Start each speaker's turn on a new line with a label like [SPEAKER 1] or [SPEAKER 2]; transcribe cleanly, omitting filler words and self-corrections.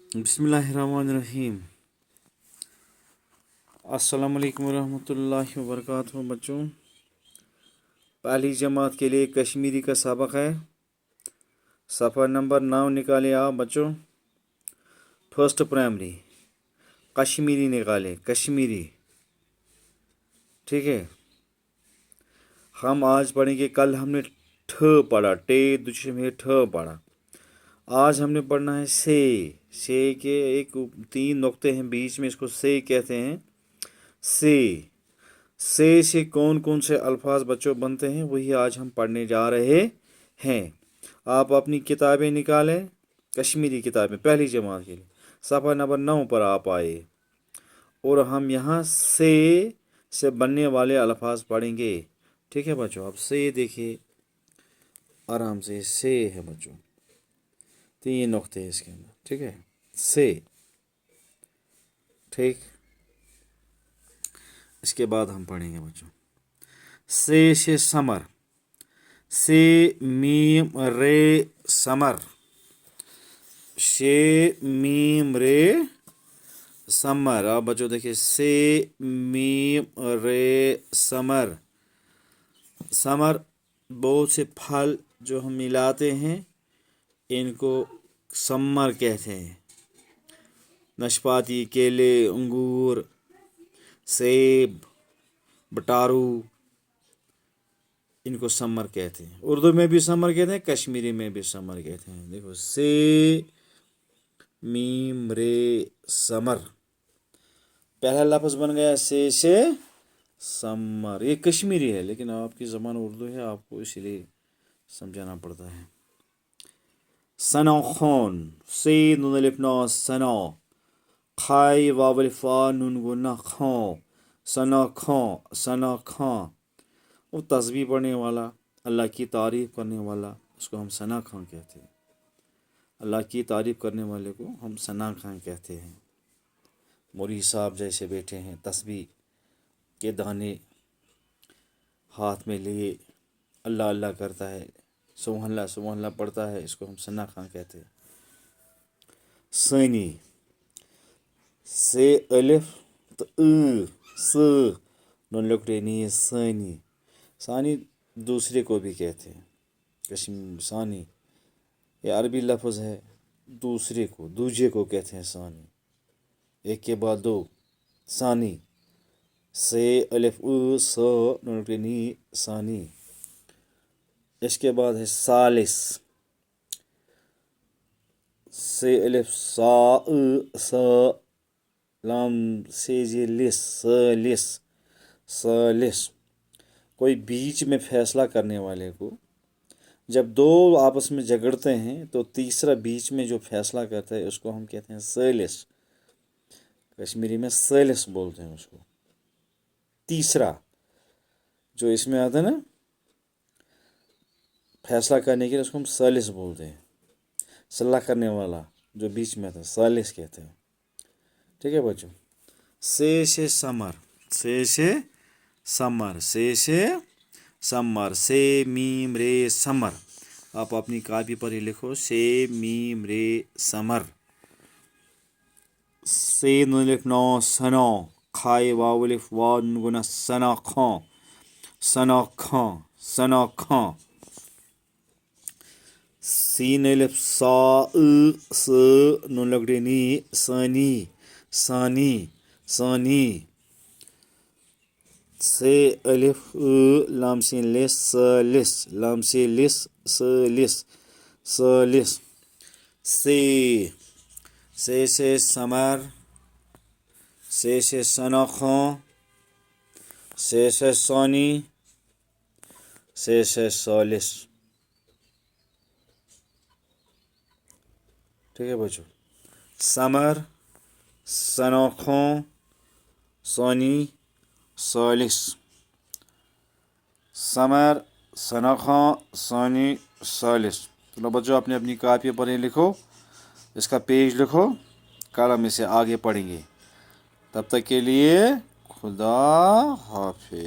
[SPEAKER 1] बिस्मिल्लाहिर्रहमानिर्रहीम। अस्सलाम वालेकुम रहमतुल्लाहि व बरकातहू। बच्चों, पहली जमात के लिए कश्मीरी का सबक है। सफ़ा नंबर 9 निकाले आप बच्चों। फर्स्ट प्राइमरी कश्मीरी निकाले, कश्मीरी। ठीक है, हम आज पढ़ेंगे। कल हमने ठ पढ़ा, टे दूसरे में ठ पढ़ा। आज हमने पढ़ना है से के एक 3 नुक्ते हैं बीच में, इसको से कहते हैं। से कौन कौन से अल्फाज बच्चों बनते हैं, वही आज हम पढ़ने जा रहे हैं। आप अपनी किताबें निकालें, कश्मीरी किताबें पहली जमात के लिए। सफ़ा नंबर 9 पर आप आए और हम यहाँ से बनने वाले अल्फाज पढ़ेंगे। ठीक है बच्चों, आप से देखिए आराम से है बच्चों, 3 नुक्ते हैं इसके अंदर। ठीक है, से। ठीक, इसके बाद हम पढ़ेंगे बच्चों से समर, से मीम रे समर, शे मीम रे समर। आप बच्चों देखिए, से मीम रे समर। समर बहुत से फल जो हम मिलाते हैं इनको समर कहते हैं। नाशपाती, केले, अंगूर, सेब, बटारू, इनको समर कहते हैं। उर्दू में भी समर कहते हैं, कश्मीरी में भी समर कहते हैं। देखो, से मीम रे समर, पहला लफ्ज बन गया से समर। ये कश्मीरी है लेकिन आपकी ज़बान उर्दू है, आपको इसीलिए समझाना पड़ता है। सना खान, से नून अलिफ ना सना, खाई वाव अलिफ फा नून गुन्ना खां, सना खां, सना खां। वो तस्बीह पढ़ने वाला, अल्लाह की तारीफ़ करने वाला, उसको हम सना खां कहते हैं। अल्लाह की तारीफ़ करने वाले को हम सना खां कहते हैं। मौलवी साहब जैसे बैठे हैं, तस्बीह के दाने हाथ में लिए अल्लाह अल्लाह करता है, सुबहान अल्लाह पढ़ता है, इसको हम सना खां कहते हैं। सनी, से अलिफ तो स नून लुकड़े नहीं, सनी। सानी दूसरे को भी कहते हैं, कश्मीर सानी ये अरबी लफ्ज़ है। दूसरे को, दूजे को कहते हैं सानी, एक के बाद दो, सानी। से अलिफ स नून लुकड़े नहीं, सानी। इसके बाद है सालिस, से अलिफ सा स लाम से जी लिस, सलिस, सलिस। कोई बीच में फैसला करने वाले को, जब दो आपस में झगड़ते हैं तो तीसरा बीच में जो फैसला करता है उसको हम कहते हैं सलिस। कश्मीरी में सलिस बोलते हैं उसको। तीसरा जो इसमें आता है ना फैसला करने के लिए, उसको हम सलिस बोलते हैं। सलाह करने वाला जो बीच में आता है, सलिस कहते हैं। ठीक है बच्चों, से समर, से समर, से समर, से मीम रे समर। आप अपनी कापी पर ही लिखो, से मीम रे समर। से नून अलिफ नौ सना, खाए वाव अलिफ वा नून गुना सना खां, सना खां, सना खां। सीन अलिफ सा स नून लकड़ी नी, सनी, सानी, सानी। से अलिफ लाम से लिस, सलिस, लाम से लिस, सलिस, सलिस। से समर, से सना खां, से सानी, से सालिस। ठीक है बच्चों, समर, सना खां, सानी, सालिस। समर, सना खां, सानी, सालिस। चलो बच्चों, अपने अपनी कापी पर ही लिखो, इसका पेज लिखो, कल हम इसे आगे पढ़ेंगे। तब तक के लिए खुदा हाफिज।